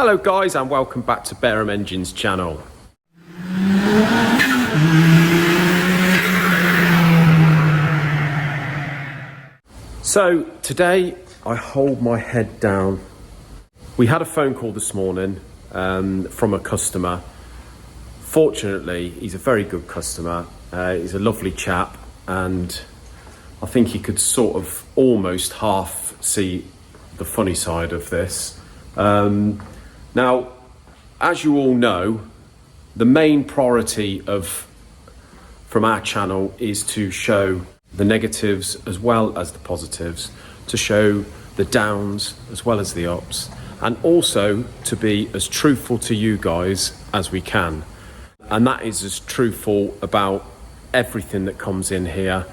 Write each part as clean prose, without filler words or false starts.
Hello guys, and welcome back to Bareham Engines channel. So today I hold my head down. We had a phone call this morning from a customer. Fortunately, he's a very good customer. He's a lovely chap, and I think he could sort of almost half see the funny side of this. Now, as you all know, the main priority from our channel is to show the negatives as well as the positives, to show the downs as well as the ups, and also to be as truthful to you guys as we can. And that is as truthful about everything that comes in here,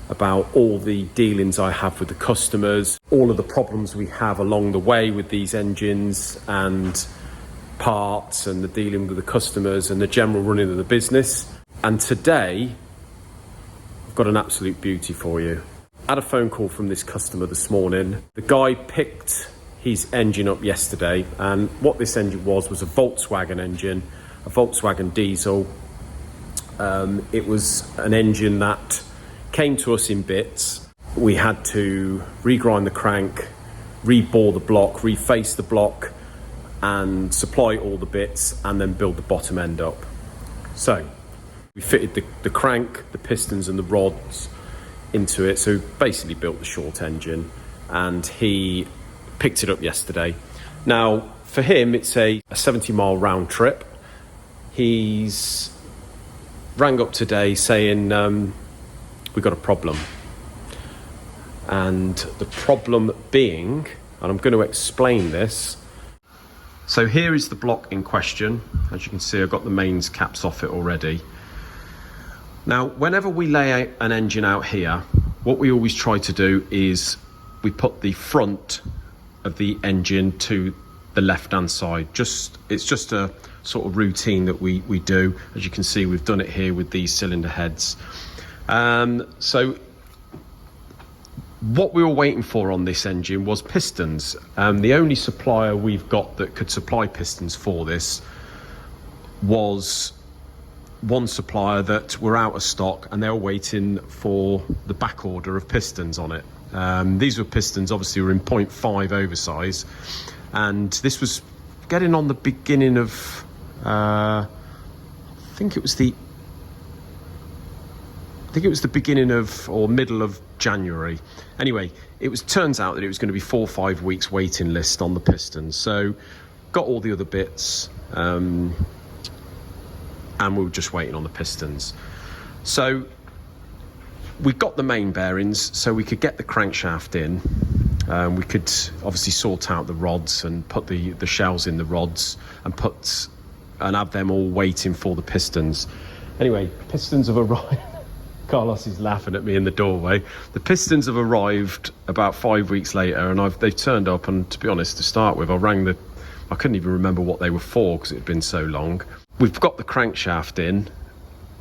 about all the dealings I have with the customers, all of the problems we have along the way with these engines and parts, and the dealing with the customers and the general running of the business. And today, I've got an absolute beauty for you. I had a phone call from this customer this morning. The guy picked his engine up yesterday, and what this engine was a Volkswagen engine, a Volkswagen diesel. It was an engine that came to us in bits. We had to regrind the crank, rebore the block, reface the block, and supply all the bits, and then build the bottom end up. So we fitted the crank, the pistons and the rods into it. So basically built the short engine, and he picked it up yesterday. Now for him, it's a 70-mile round trip. He's rang up today saying, we've got a problem. And the problem being, and I'm going to explain this. So here is the block in question. As you can see, I've got the mains caps off it already. Now, whenever we lay an engine out here, what we always try to do is we put the front of the engine to the left-hand side. It's just a sort of routine that we do. As you can see, we've done it here with these cylinder heads. So what we were waiting for on this engine was pistons. The only supplier we've got that could supply pistons for this was one supplier that were out of stock, and they were waiting for the back order of pistons on it. These were pistons, obviously were in 0.5 oversize, and this was getting on the beginning of, I think it was the beginning of or middle of January. Anyway, turns out that it was going to be 4 or 5 weeks waiting list on the pistons. So got all the other bits, and we were just waiting on the pistons. So we got the main bearings, so we could get the crankshaft in. We could obviously sort out the rods and put the shells in the rods and have them all waiting for the pistons. Anyway, pistons have arrived. Carlos is laughing at me in the doorway. The pistons have arrived about 5 weeks later, and they've turned up. And to be honest, to start with, I couldn't even remember what they were for because it had been so long. We've got the crankshaft in,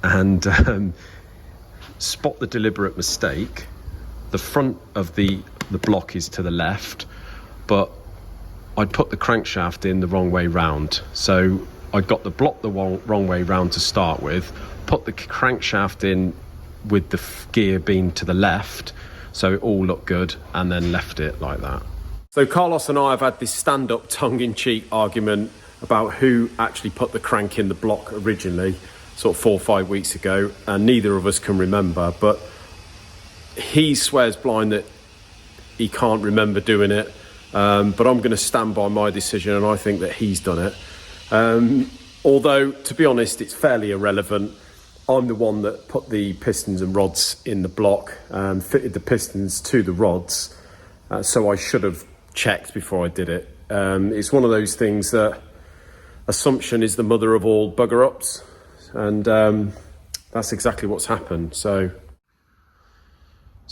and spot the deliberate mistake. The front of the block is to the left, but I'd put the crankshaft in the wrong way round. So I got the block the wrong way round to start with, put the crankshaft in with the gear being to the left, so it all looked good, and then left it like that. So Carlos and I have had this stand-up tongue-in-cheek argument about who actually put the crank in the block originally, sort of 4 or 5 weeks ago, and neither of us can remember, but he swears blind that he can't remember doing it, but I'm going to stand by my decision, and I think that he's done it. Although, to be honest, it's fairly irrelevant. I'm the one that put the pistons and rods in the block, fitted the pistons to the rods, so I should have checked before I did it. It's one of those things that assumption is the mother of all bugger-ups, and that's exactly what's happened. So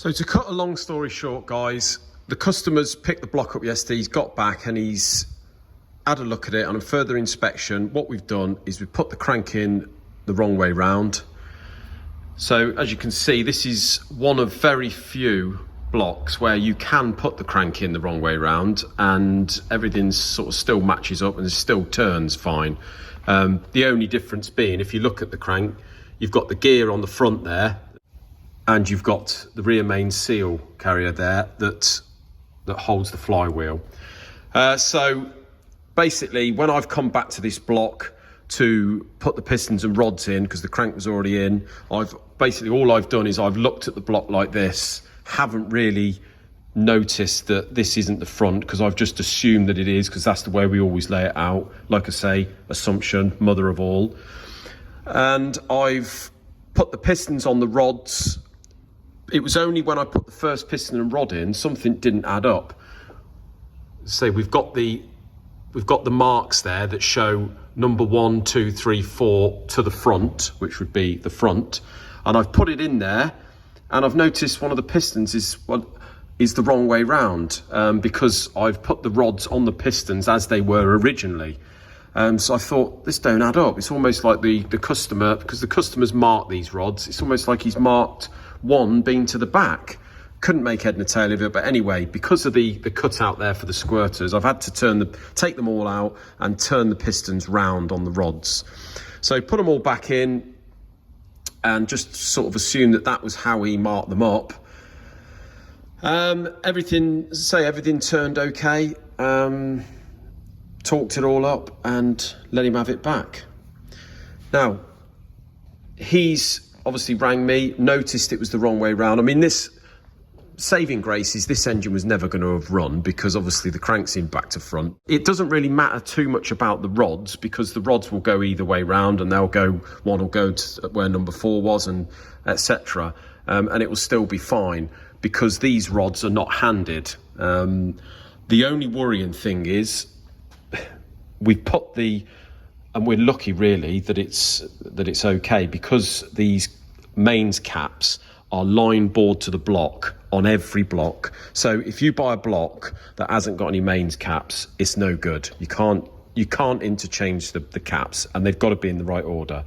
to cut a long story short, guys, the customer's picked the block up yesterday, he's got back and he's had a look at it. On a further inspection, what we've done is we've put the crank in the wrong way round. So as you can see, this is one of very few blocks where you can put the crank in the wrong way round and everything sort of still matches up and it still turns fine. The only difference being, if you look at the crank, you've got the gear on the front there and you've got the rear main seal carrier there that holds the flywheel. So basically, when I've come back to this block to put the pistons and rods in, because the crank was already in, all I've done is I've looked at the block like this, haven't really noticed that this isn't the front, because I've just assumed that it is, because that's the way we always lay it out. Like I say, assumption, mother of all. And I've put the pistons on the rods. It was only when I put the first piston and rod in, something didn't add up. So we've got the marks there that show number 1, 2, 3, 4 to the front, which would be the front. And I've put it in there, and I've noticed one of the pistons is the wrong way round, because I've put the rods on the pistons as they were originally. So I thought, this don't add up. It's almost like the customer, because the customer's marked these rods, it's almost like he's marked one being to the back. Couldn't make head nor tail of it, but anyway, because of the cutout there for the squirters, I've had to take them all out and turn the pistons round on the rods. So put them all back in and just sort of assume that was how he marked them up. Everything turned okay. Talked it all up and let him have it back. Now, he's obviously rang me, noticed it was the wrong way round. I mean, this saving grace is this engine was never going to have run, because obviously the crank's in back to front. It doesn't really matter too much about the rods, because the rods will go either way round, and one will go to where number 4 was, and etc. And it will still be fine, because these rods are not handed. The only worrying thing is and we're lucky really that it's okay, because these mains caps are line bored to the block on every block. So if you buy a block that hasn't got any mains caps, it's no good. You can't interchange the caps, and they've got to be in the right order.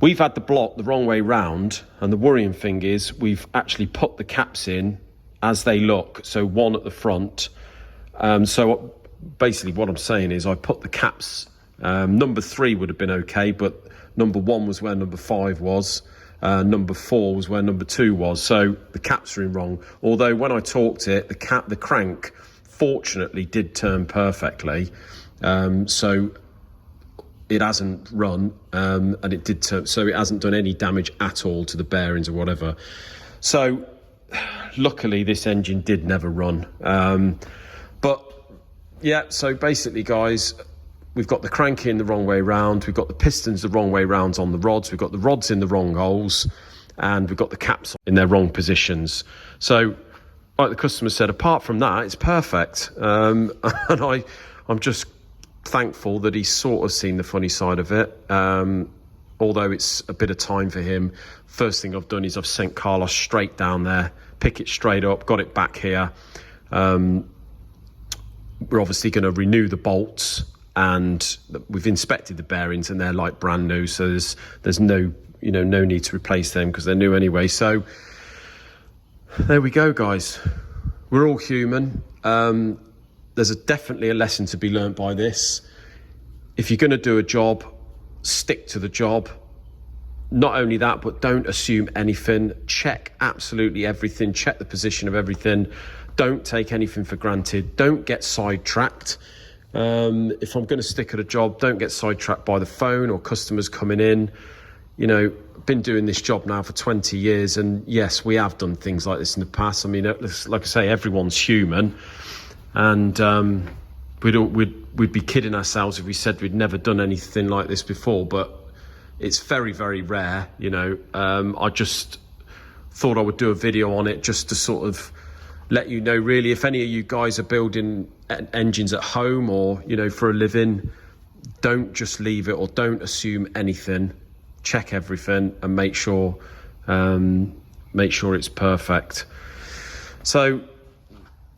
We've had the block the wrong way round, and the worrying thing is we've actually put the caps in as they look, so one at the front. So basically what I'm saying is I put the caps, number 3 would have been okay, but number 1 was where number 5 was. Number 4 was where number 2 was, so the caps are in wrong. Although when I torqued it, the crank fortunately did turn perfectly, so it hasn't run, and it did turn, so it hasn't done any damage at all to the bearings or whatever. So luckily this engine did never run. But yeah, so basically guys, we've got the crank in the wrong way round, we've got the pistons the wrong way round on the rods, we've got the rods in the wrong holes, and we've got the caps in their wrong positions. So like the customer said, apart from that, it's perfect. And I'm just thankful that he's sort of seen the funny side of it. Although it's a bit of time for him, first thing I've done is I've sent Carlos straight down there, pick it straight up, got it back here. We're obviously going to renew the bolts, and we've inspected the bearings and they're like brand new, so there's no need to replace them because they're new anyway. So there we go guys, we're all human. There's definitely a lesson to be learnt by this. If you're going to do a job, stick to the job. Not only that, but don't assume anything. Check absolutely everything, check the position of everything. Don't take anything for granted. Don't get sidetracked. If I'm going to stick at a job, don't get sidetracked by the phone or customers coming in. I've been doing this job now for 20 years, and yes, we have done things like this in the past. I mean, like I say, everyone's human, and we'd be kidding ourselves if we said we'd never done anything like this before, but it's very, very rare. I just thought I would do a video on it just to sort of let you know, really, if any of you guys are building engines at home or for a living, don't just leave it, or don't assume anything. Check everything and make sure it's perfect. So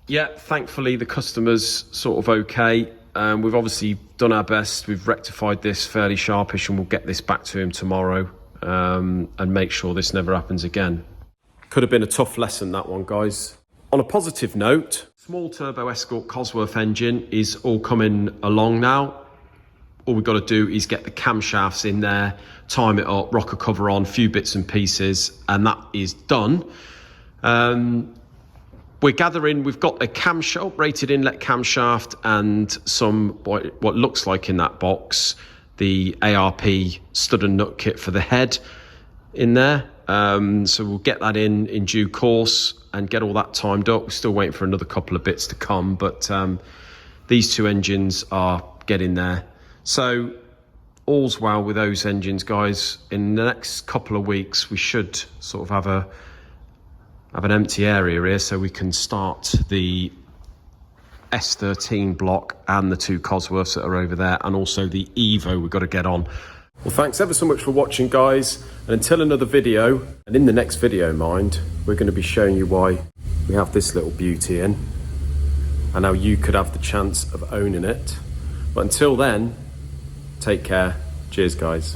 yeah, thankfully the customer's sort of okay. We've obviously done our best. We've rectified this fairly sharpish, and we'll get this back to him tomorrow, and make sure this never happens again. Could have been a tough lesson, that one, guys. On a positive note, small turbo Escort Cosworth engine is all coming along now. All we've got to do is get the camshafts in there, time it up, rocker cover on, few bits and pieces, and that is done. We're gathering, we've got a camshaft, rated inlet camshaft, and some, what looks like in that box, the ARP stud and nut kit for the head in there. So we'll get that in due course and get all that timed up. We're still waiting for another couple of bits to come, but these two engines are getting there. So all's well with those engines, guys. In the next couple of weeks, we should sort of have an empty area here so we can start the S13 block and the two Cosworths that are over there, and also the Evo we've got to get on. Well, thanks ever so much for watching, guys. And until another video, and in the next video, mind, we're going to be showing you why we have this little beauty in and how you could have the chance of owning it. But until then, take care. Cheers, guys.